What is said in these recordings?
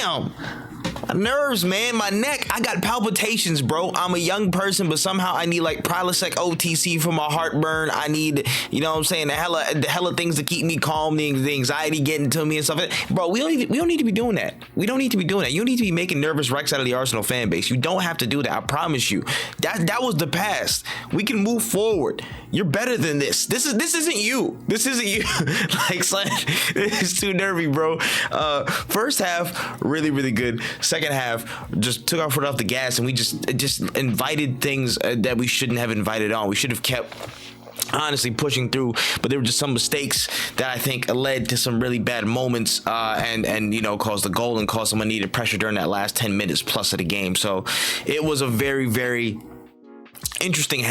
damn. Nerves, man, my neck, I got palpitations, bro. I'm a young person, but somehow I need like Prilosec OTC for my heartburn. I need, you know what I'm saying, the hella things to keep me calm, the anxiety getting to me and stuff. Bro, we don't need to be doing that. We don't need to be doing that. You don't need to be making nervous wrecks out of the Arsenal fan base. You don't have to do that. I promise you. That was the past. We can move forward. You're better than this. This isn't you. This isn't you. Like, son, it's too nervy, bro. First half, really, really good. Second half, just took our foot off the gas, and we just invited things that we shouldn't have invited on. We should have kept honestly pushing through, but there were just some mistakes that I think led to some really bad moments, and you know, caused the goal and caused some unneeded pressure during that last 10 minutes plus of the game. So it was a very, very interesting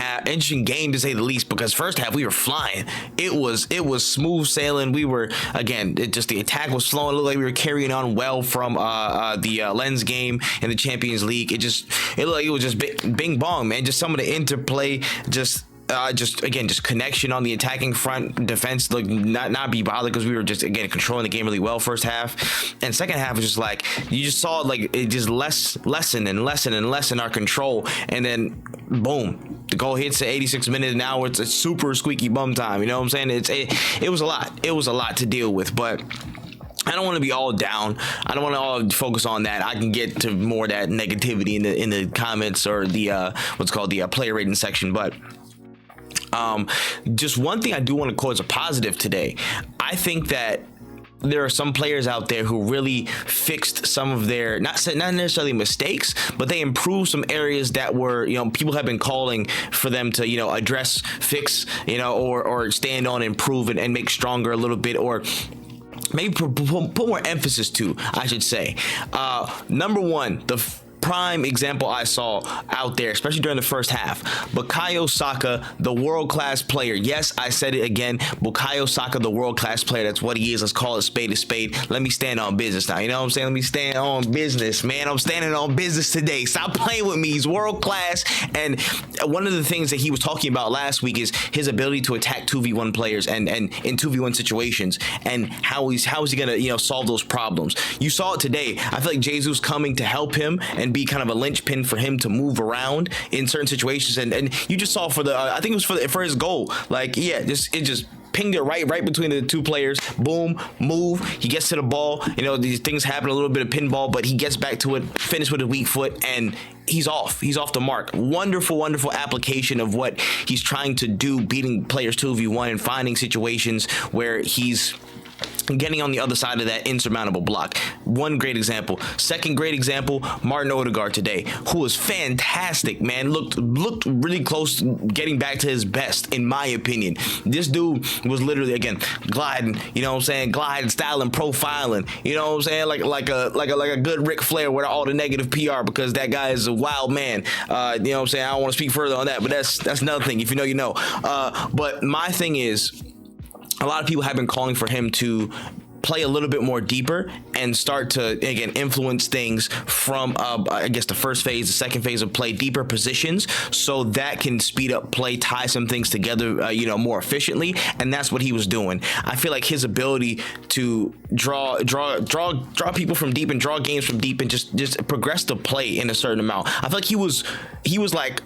game to say the least, because first half we were flying. It was smooth sailing. We were, again, the attack was flowing. It looked like we were carrying on well from the Lens game in the Champions League. It looked like it was just bing bong, man. Just some of the interplay, just connection on the attacking front. Defense looked not be bothered, because we were just, again, controlling the game really well first half. And second half was just like, you just saw like it just lessen our control. And then boom, the goal hits at 86 minutes. Now it's a super squeaky bum time. You know what I'm saying? It was a lot. It was a lot to deal with, but I don't want to be all down. I don't want to all focus on that. I can get to more of that negativity in the comments, or the what's called the player rating section. But just one thing I do want to quote as a positive today. I think that there are some players out there who really fixed some of their, not necessarily mistakes, but they improved some areas that were, you know, people have been calling for them to, you know, address, fix, you know, or stand on, improve and make stronger a little bit, or maybe put more emphasis to, I should say. Number one, the prime example I saw out there, especially during the first half, Bukayo Saka, the world-class player. Yes, I said it again. Bukayo Saka, the world-class player. That's what he is. Let's call it spade a spade. Let me stand on business now. You know what I'm saying? Let me stand on business, man. I'm standing on business today. Stop playing with me. He's world-class. And one of the things that he was talking about last week is his ability to attack 2v1 players and in 2v1 situations, and how is he going to, you know, solve those problems. You saw it today. I feel like Jesus coming to help him and be kind of a linchpin for him to move around in certain situations, and you just saw for the I think it was for his goal, like, yeah, it just pinged it right between the two players. Boom, move, he gets to the ball, you know, these things happen, a little bit of pinball, but he gets back to it, finish with a weak foot, and he's off the mark. Wonderful application of what he's trying to do, beating players 2v1 and finding situations where he's getting on the other side of that insurmountable block. One great example. Second great example, Martin Ødegaard today, who was fantastic, man. Looked really close to getting back to his best, in my opinion. This dude was literally, again, gliding, you know what I'm saying, gliding, styling, profiling, you know what I'm saying, like a good Ric Flair with all the negative PR, because that guy is a wild man. You know what I'm saying? I don't want to speak further on that, but that's another thing. If you know, you know. But my thing is, a lot of people have been calling for him to play a little bit more deeper and start to, again, influence things from I guess the first phase, the second phase of play, deeper positions, so that can speed up play, tie some things together, you know, more efficiently. And that's what he was doing. I feel like his ability to draw people from deep and draw games from deep and just progress the play in a certain amount. I feel like he was like,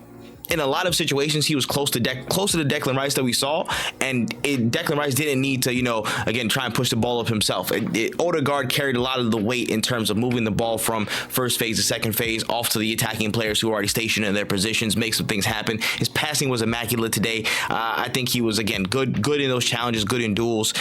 in a lot of situations, he was close to the Declan Rice that we saw, and Declan Rice didn't need to, you know, again, try and push the ball up himself. Ødegaard carried a lot of the weight in terms of moving the ball from first phase to second phase off to the attacking players who are already stationed in their positions, make some things happen. His passing was immaculate today. I think he was, again, good in those challenges, good in duels.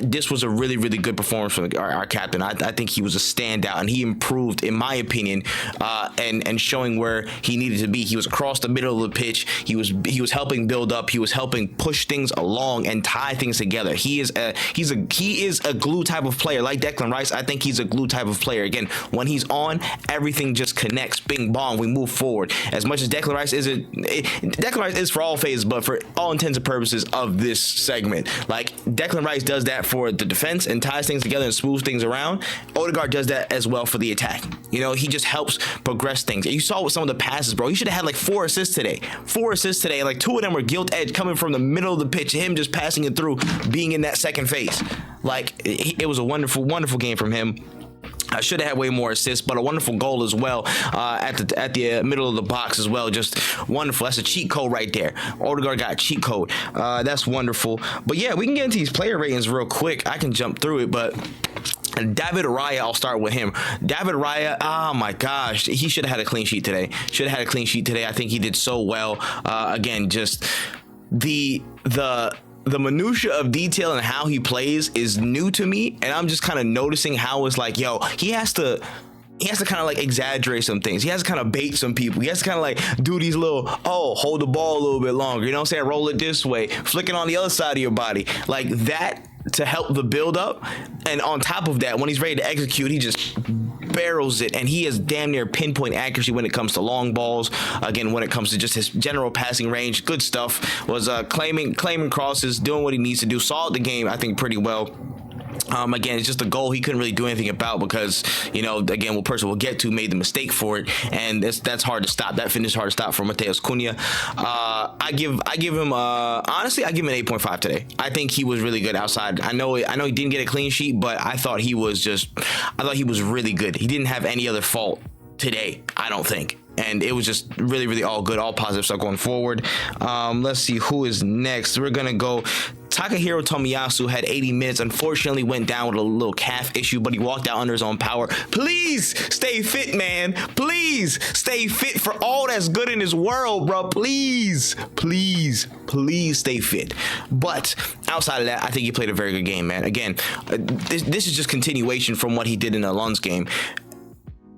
This was a really, really good performance from our captain. I think he was a standout, and he improved, in my opinion, and showing where he needed to be. He was across the middle of the pitch. He was helping build up. He was helping push things along and tie things together. He is a glue type of player, like Declan Rice. I think he's a glue type of player. Again, when he's on, everything just connects. Bing bong, we move forward. As much as Declan Rice Declan Rice is for all phases, but for all intents and purposes of this segment, like, Declan Rice does that for the defense and ties things together and smooths things around. Ødegaard does that as well for the attack. You know, he just helps progress things. You saw with some of the passes, bro. He should have had like 4 assists today. 4 assists today. Like, 2 of them were gilt edge coming from the middle of the pitch. Him just passing it through, being in that second phase. Like, it was a wonderful game from him. I should have had way more assists, but a wonderful goal as well at the middle of the box as well. Just wonderful. That's a cheat code right there. Ødegaard got a cheat code. That's wonderful. But yeah, we can get into these player ratings real quick. I can jump through it, but David Raya, I'll start with him. David Raya, oh my gosh, he should have had a clean sheet today. I think he did so well. Again, just the minutia of detail and how he plays is new to me, and I'm just kind of noticing how it's like, yo, he has to kind of like exaggerate some things. He has to kind of bait some people. He has to kind of like do these little, hold the ball a little bit longer. You know what I'm saying? Roll it this way, flick it on the other side of your body. Like that to help the build up. And on top of that, when he's ready to execute, he just barrels it, and he has damn near pinpoint accuracy when it comes to long balls. Again, when it comes to just his general passing range, good stuff. Was claiming crosses, doing what he needs to do. Saw the game, I think, pretty well. Again, it's just a goal he couldn't really do anything about because, you know, again, what person we'll get to made the mistake for it, and that's hard to stop. That finish is hard to stop for Matheus Cunha. I give him honestly, I give him an 8.5 today. I think he was really good outside. I know he didn't get a clean sheet, but I thought he was really good. He didn't have any other fault today, I don't think. And it was just really, really all good, all positive stuff going forward. Let's see who is next. We're going to go. Takahiro Tomiyasu had 80 minutes. Unfortunately, went down with a little calf issue, but he walked out under his own power. Please stay fit, man. Please stay fit for all that's good in this world, bro. Please stay fit. But outside of that, I think he played a very good game, man. Again, this is just continuation from what he did in the Lens game.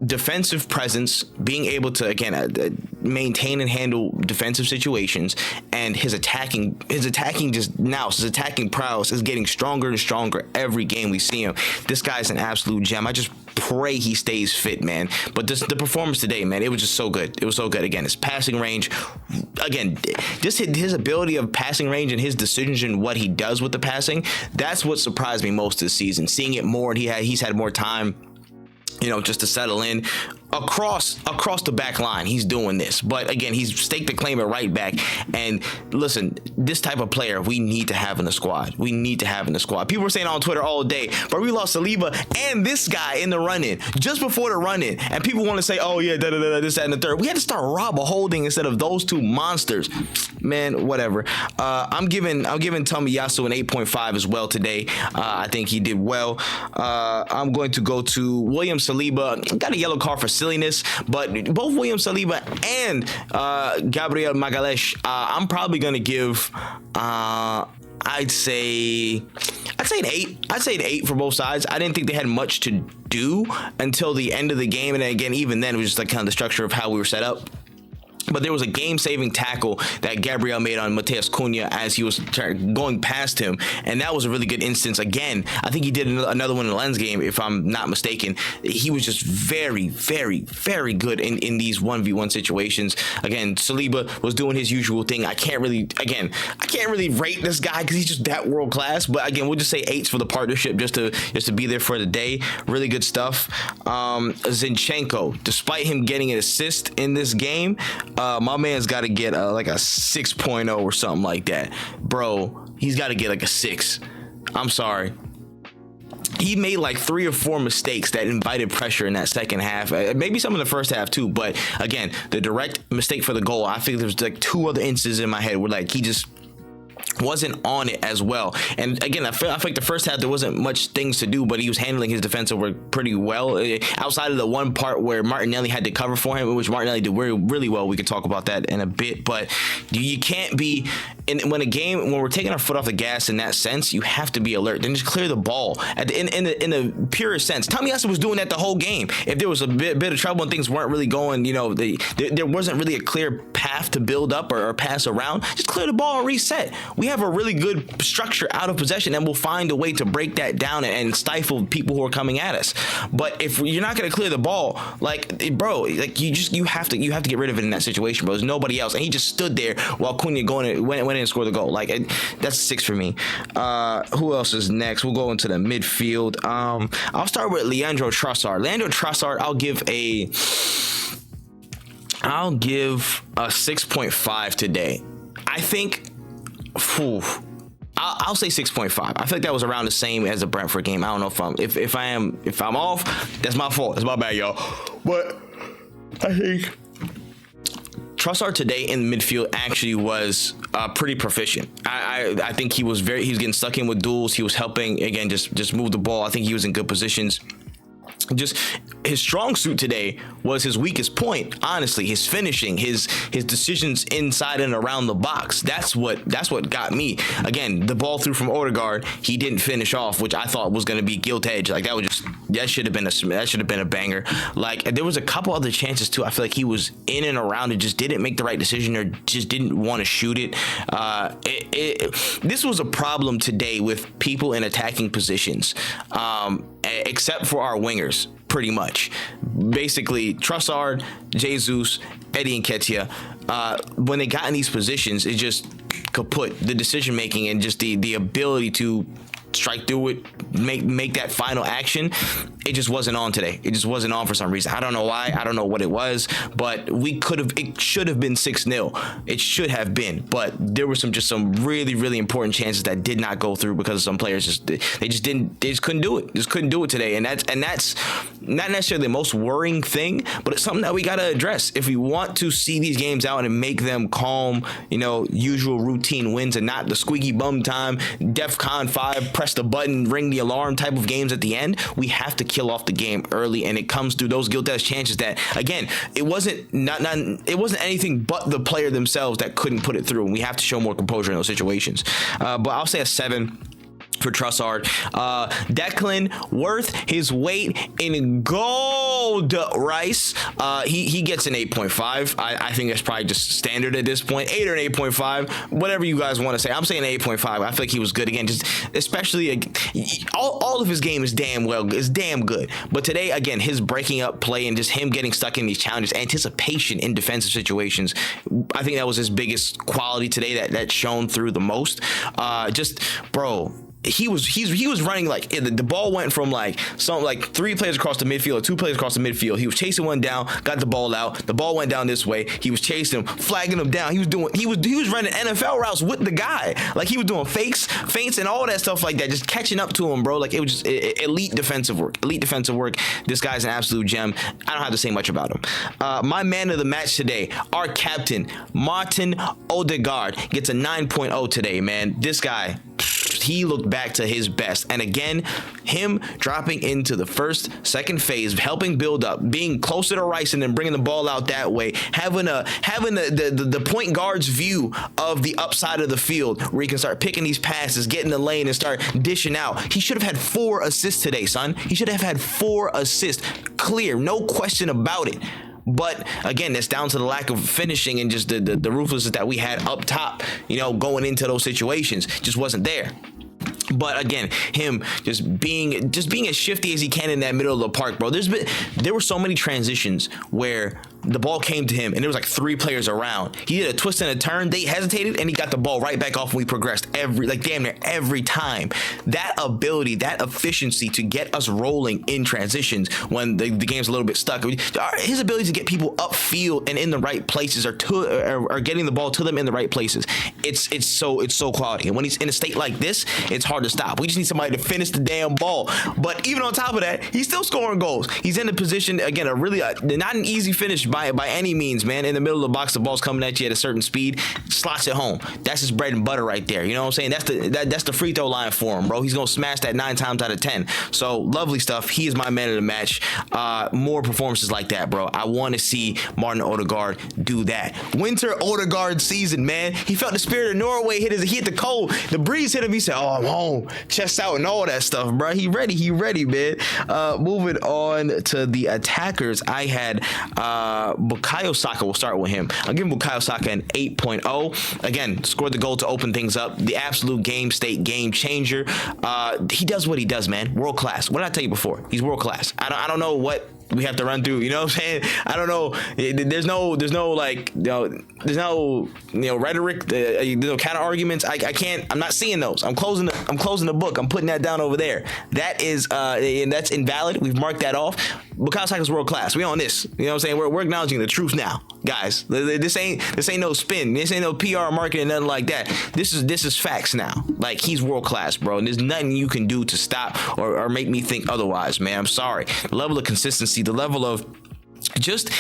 Defensive presence, being able to again maintain and handle defensive situations, and his attacking prowess is getting stronger and stronger every game we see him. This guy's an absolute gem. I just pray he stays fit, man. But the performance today, man, it was just so good. It was so good. Again, his passing range, again, just his ability of passing range and his decisions and what he does with the passing. That's what surprised me most this season. Seeing it more, and he's had more time, you know, just to settle in across the back line. He's doing this, but again, he's staked the claim at right back. And listen, this type of player we need to have in the squad. People were saying on Twitter all day, but we lost Saliba and this guy in the run-in just before the run-in, and people want to say, oh yeah, this, that, and the third. We had to start Rob Holding instead of those two monsters. Man, whatever. I'm giving Tomiyasu an 8.5 as well today. I think he did well. I'm going to go to William Saliba. Got a yellow card for silliness, but both William Saliba and Gabriel Magalhaes, I'm probably gonna give I'd say an 8. I'd say an 8 for both sides. I didn't think they had much to do until the end of the game, and again, even then, it was just like kind of the structure of how we were set up. But there was a game-saving tackle that Gabriel made on Matheus Cunha as he was going past him, and that was a really good instance. Again, I think he did another one in the Lens game, if I'm not mistaken. He was just very, very, very good in these 1v1 situations. Again, Saliba was doing his usual thing. I can't really rate this guy because he's just that world class. But again, we'll just say 8s for the partnership, just to be there for the day. Really good stuff. Zinchenko, despite him getting an assist in this game, my man's got to get like a 6.0 or something like that. Bro, he's got to get like a 6. I'm sorry. He made like 3 or 4 mistakes that invited pressure in that second half. Maybe some in the first half too. But again, the direct mistake for the goal, I think there's like 2 other instances in my head where like he just wasn't on it as well. And again, I feel like the first half there wasn't much things to do, but he was handling his defensive work pretty well, outside of the one part where Martinelli had to cover for him, which Martinelli did really well. We can talk about that in a bit, but you can't be when we're taking our foot off the gas in that sense, you have to be alert. Then just clear the ball in the purest sense. Tomiyasu was doing that the whole game. If there was a bit of trouble and things weren't really going, you know, there wasn't really a clear path to build up or pass around, just clear the ball and reset. We have a really good structure out of possession, and we'll find a way to break that down and stifle people who are coming at us. But if you're not going to clear the ball, like, bro, like you have to get rid of it in that situation, bro. There's nobody else, and he just stood there while Cunha went in and scored the goal. Like, that's 6 for me. Who else is next? We'll go into the midfield. I'll start with Leandro Trossard. I'll give a 6.5 today. I think I'll say 6.5. I feel like that was around the same as the Brentford game. I don't know if I'm off, that's my fault. That's my bad, y'all. But I think Trossard today in the midfield actually was pretty proficient. I think he was getting stuck in with duels. He was helping again, just move the ball. I think he was in good positions. Just his strong suit today was his weakest point. Honestly, his finishing, his decisions inside and around the box. That's what got me. Again, the ball through from Ødegaard, he didn't finish off, which I thought was going to be gilt edge. Like that should have been a banger. Like there was a couple other chances too. I feel like he was in and around it, just didn't make the right decision or just didn't want to shoot it. This was a problem today with people in attacking positions, except for our wingers. Pretty much, basically Trossard, Jesus, Eddie Nketiah, when they got in these positions, it just kaput. The decision making and just the ability to strike through it, make that final action, it just wasn't on today. It just wasn't on for some reason. I don't know why. I don't know what it was, but it should have been 6-0. It should have been, but there were some really, really important chances that did not go through because of some players they just couldn't do it. Just couldn't do it today. And that's not necessarily the most worrying thing, but it's something that we got to address if we want to see these games out and make them calm, usual routine wins and not the squeaky bum time, DEFCON 5, press the button, ring the alarm type of games at the end. We have to kill off the game early, and it comes through those gilt edge chances that, again, it wasn't anything but the player themselves that couldn't put it through, and we have to show more composure in those situations. But I'll say a 7 for Trossard. Declan, worth his weight in gold, Rice. He gets an 8.5. I think that's probably just standard at this point. 8 or an 8.5, whatever you guys want to say. I'm saying 8.5. I feel like he was good again. Just especially all of his game is damn good. But today, again, his breaking up play and just him getting stuck in these challenges, anticipation in defensive situations. I think that was his biggest quality today that shone through the most. Bro. He was running like the ball went from like 3 players across the midfield or 2 players across the midfield. He was chasing one down, got the ball out. The ball went down this way. He was chasing him, flagging him down. He was running NFL routes with the guy. Like he was doing feints and all that stuff like that, just catching up to him, bro. Like it was just elite defensive work. This guy's an absolute gem. I don't have to say much about him. My man of the match today, our captain, Martin Ødegaard, gets a 9.0 today, man. This guy, he looked back to his best, and again, him dropping into the second phase, helping build up, being closer to Rice and then bringing the ball out that way, having the point guard's view of the upside of the field where he can start picking these passes, get in the lane and start dishing out. He should have had 4 assists today, son. He should have had 4 assists, clear, no question about it. But again, that's down to the lack of finishing and just the ruthlessness that we had up top, going into those situations just wasn't there. But again, him just being as shifty as he can in that middle of the park, bro. There were so many transitions where the ball came to him and there was like 3 players around. He did a twist and a turn. They hesitated and he got the ball right back off when we progressed damn near every time. That ability, that efficiency to get us rolling in transitions when the game's a little bit stuck. His ability to get people upfield and in the right places or getting the ball to them in the right places. It's so quality. And when he's in a state like this, it's hard to stop. We just need somebody to finish the damn ball. But even on top of that, he's still scoring goals. He's in a position, again, not an easy finish by any means, man. In the middle of the box, the ball's coming at you at a certain speed, slots it home. That's his bread and butter right there. You know what I'm saying? That's the free throw line for him, bro. He's gonna smash that 9 times out of 10. So lovely stuff. He is my man of the match. More performances like that, bro. I want to see Martin Ødegaard do that. Winter Ødegaard season, man. He felt the spirit of Norway hit the cold. The breeze hit him. He said, "Oh, I'm home." Chest out and all that stuff, bro. He ready, man. Moving on to the attackers, I had Bukayo Saka. We'll start with him. I'll give Bukayo Saka an 8.0. Again, scored the goal to open things up. The absolute game state game changer. He does what he does, man. World class. What did I tell you before? He's world class. I don't know what we have to run through, you know what I'm saying? I don't know. There's no rhetoric. There's no counter arguments. I can't. I'm not seeing those. I'm closing the book. I'm putting that down over there. That is and that's invalid. We've marked that off. Bukayo Saka's world class. We on this. You know what I'm saying? We're acknowledging the truth now. guys. This ain't no spin. This ain't no PR marketing, nothing like that. This is facts now. Like, he's world class, bro. And there's nothing you can do to stop or make me think otherwise, man. I'm sorry. The level of consistency, the level of just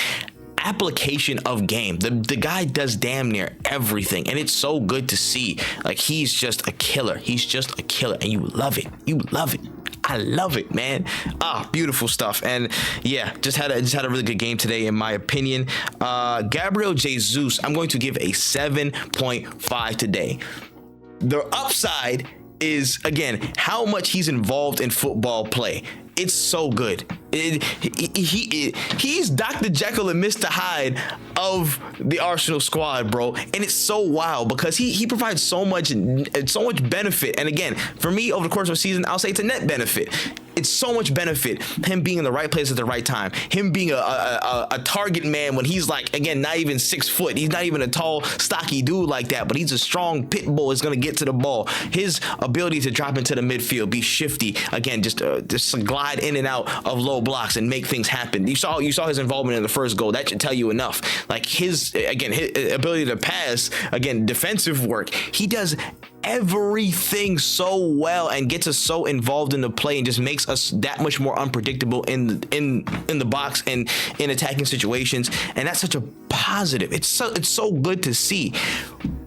application of game. The guy does damn near everything, and it's so good to see. Like, he's just a killer. He's just a killer, and you love it. You love it. I love it, man. Beautiful stuff. And yeah, just had a really good game today, in my opinion. Gabriel Jesus, I'm going to give a 7.5 today. The upside is, again, how much he's involved in football play. It's so good. He's Dr. Jekyll and Mr. Hyde of the Arsenal squad, bro. And it's so wild because he provides so much benefit. And again, for me, over the course of a season, I'll say it's a net benefit. It's so much benefit. Him being in the right place at the right time. Him being a target man when he's, like, again, not even 6 foot. He's not even a tall, stocky dude like that, but he's a strong pit bull. Is going to get to the ball. His ability to drop into the midfield, be shifty, again, just glide in and out of low blocks and make things happen. You saw his involvement in the first goal. That should tell you enough. Like, his ability to pass, again, defensive work. He does everything so well and gets us so involved in the play and just makes us that much more unpredictable in the box and in attacking situations. And that's such a positive. It's so good to see.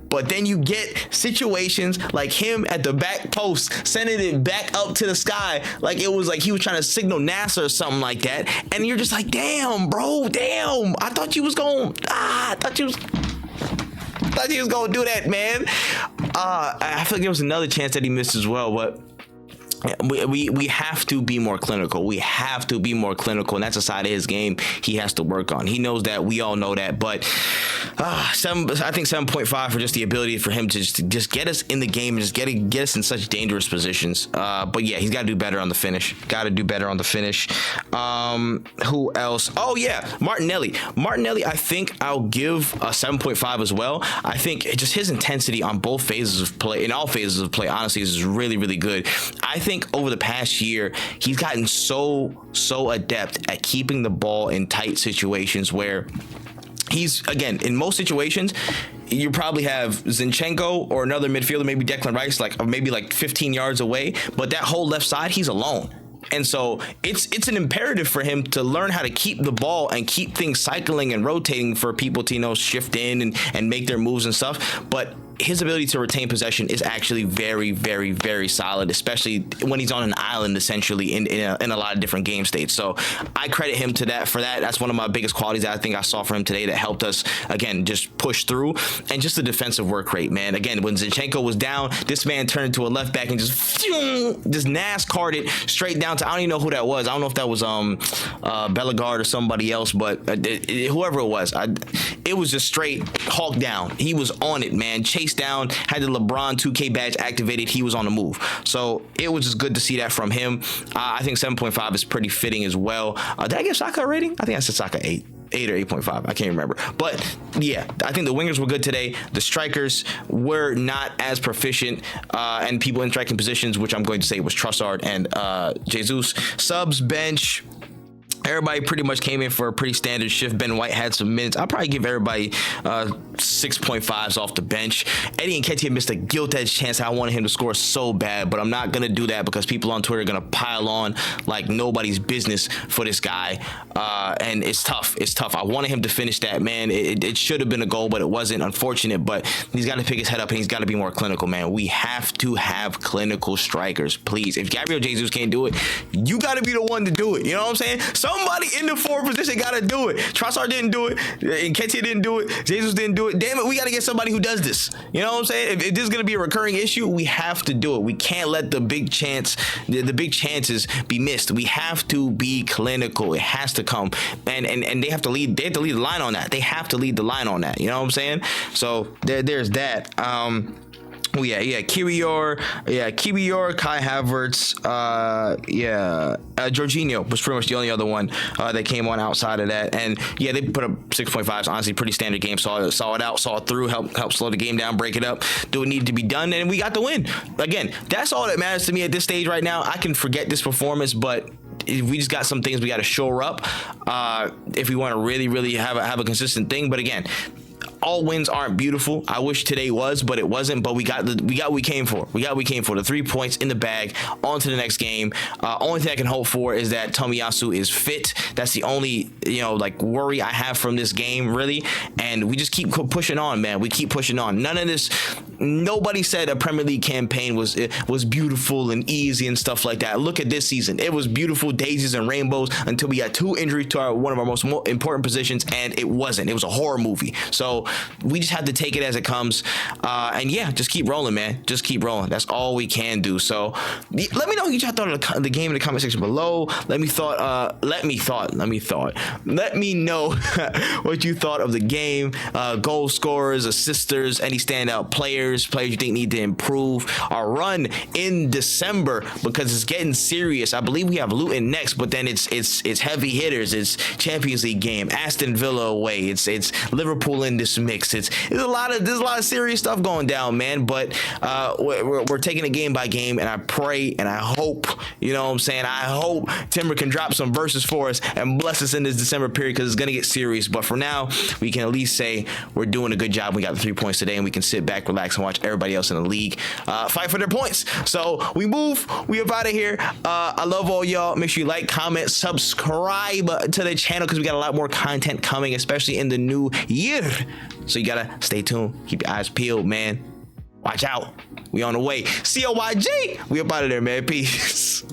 But then you get situations like him at the back post, sending it back up to the sky. Like, it was like he was trying to signal NASA or something like that. And you're just like, damn, bro, damn. I thought you was going to do that, man. I feel like there was another chance that he missed as well, but we have to be more clinical. We have to be more clinical, and that's a side of his game he has to work on. He knows that. We all know that. But I think 7.5 for just the ability for him to just get us in the game and just get us in such dangerous positions. But yeah, he's got to do better on the finish. Who else? Oh yeah, Martinelli. I think I'll give a 7.5 as well. I think just his intensity on both phases of play, in all phases of play, honestly, is really, really good. I think over the past year, he's gotten so adept at keeping the ball in tight situations where he's, again, in most situations, you probably have Zinchenko or another midfielder, maybe Declan Rice, maybe 15 yards away, but that whole left side, he's alone. And so it's an imperative for him to learn how to keep the ball and keep things cycling and rotating for people to, shift in and make their moves and stuff. But his ability to retain possession is actually very, very, very solid, especially when he's on an island, essentially, in a lot of different game states. So I credit him for that. That's one of my biggest qualities that I think I saw from him today that helped us, again, just push through. And just the defensive work rate, man. Again, when Zinchenko was down, this man turned into a left back and just NASCAR'd it straight down to, I don't even know who that was. I don't know if that was Ødegaard or somebody else, but whoever it was, it was just straight hawk down. He was on it, man. Chased down, had the LeBron 2K badge activated. He was on the move. So it was just good to see that from him. I think 7.5 is pretty fitting as well. Did I give Saka a rating? I think I said Saka 8 or 8.5. I can't remember. But yeah, I think the wingers were good today. The strikers were not as proficient, and people in striking positions, which I'm going to say was Trossard and Jesus. Subs, bench, everybody pretty much came in for a pretty standard shift. Ben White had some minutes. I'll probably give everybody 6.5s off the bench. Eddie Nketiah missed a gilt-edged chance. I wanted him to score so bad, but I'm not going to do that because people on Twitter are going to pile on like nobody's business for this guy. And it's tough. I wanted him to finish that, man. It should have been a goal, but it wasn't. Unfortunate, but he's got to pick his head up and he's got to be more clinical, man. We have to have clinical strikers, please. If Gabriel Jesus can't do it, you got to be the one to do it. You know what I'm saying? Somebody in the forward position got to do it. Trossard didn't do it. Nketiah didn't do it. Jesus didn't do it. Damn it, we got to get somebody who does this. You know what I'm saying? If this is going to be a recurring issue, we have to do it. We can't let the big big chances be missed. We have to be clinical. It has to come. And they have to lead the line on that. They have to lead the line on that. You know what I'm saying? So there's that. Kiwior, Kai Havertz, Jorginho was pretty much the only other one that came on outside of that. And yeah, they put up 6.5s. Honestly, pretty standard game. Saw it out, saw it through, help slow the game down, break it up, do what needed to be done, and we got the win. Again, that's all that matters to me at this stage right now. I can forget this performance, but we just got some things we got to shore up if we want to really have a consistent thing. But again, all wins aren't beautiful. I wish today was, but it wasn't. But we got what we came for. We got what we came for. The 3 points in the bag. On to the next game. Only thing I can hope for is that Tomiyasu is fit. That's the only like worry I have from this game, really. And we just keep pushing on, man. We keep pushing on. None of this. Nobody said a Premier League campaign was beautiful and easy and stuff like that. Look at this season. It was beautiful daisies and rainbows until we got 2 injuries to one of our most important positions, and it wasn't. It was a horror movie. So we just have to take it as it comes, and yeah, just keep rolling, man. Just keep rolling. That's all we can do. So let me know what you thought of the game in the comment section below. Let me know what you thought of the game. Goal scorers, assisters, any standout players you think need to improve. Our run in December, because it's getting serious. I believe we have Luton next, but then it's heavy hitters. It's Champions League game, Aston Villa away. It's Liverpool in this mix. There's a lot of serious stuff going down, man. But we're taking it game by game, and I pray and I hope, you know what I'm saying, I hope Timber can drop some verses for us and bless us in this December period, because it's gonna get serious. But for now, we can at least say we're doing a good job. We got the 3 points today, and we can sit back, relax, and watch everybody else in the league fight for their points. So we move. We up out of here. I love all y'all. Make sure you like, comment, subscribe to the channel, because we got a lot more content coming, especially in the new year. So you gotta stay tuned. Keep your eyes peeled, man. Watch out. We on the way. COYG. We up out of there, man. Peace.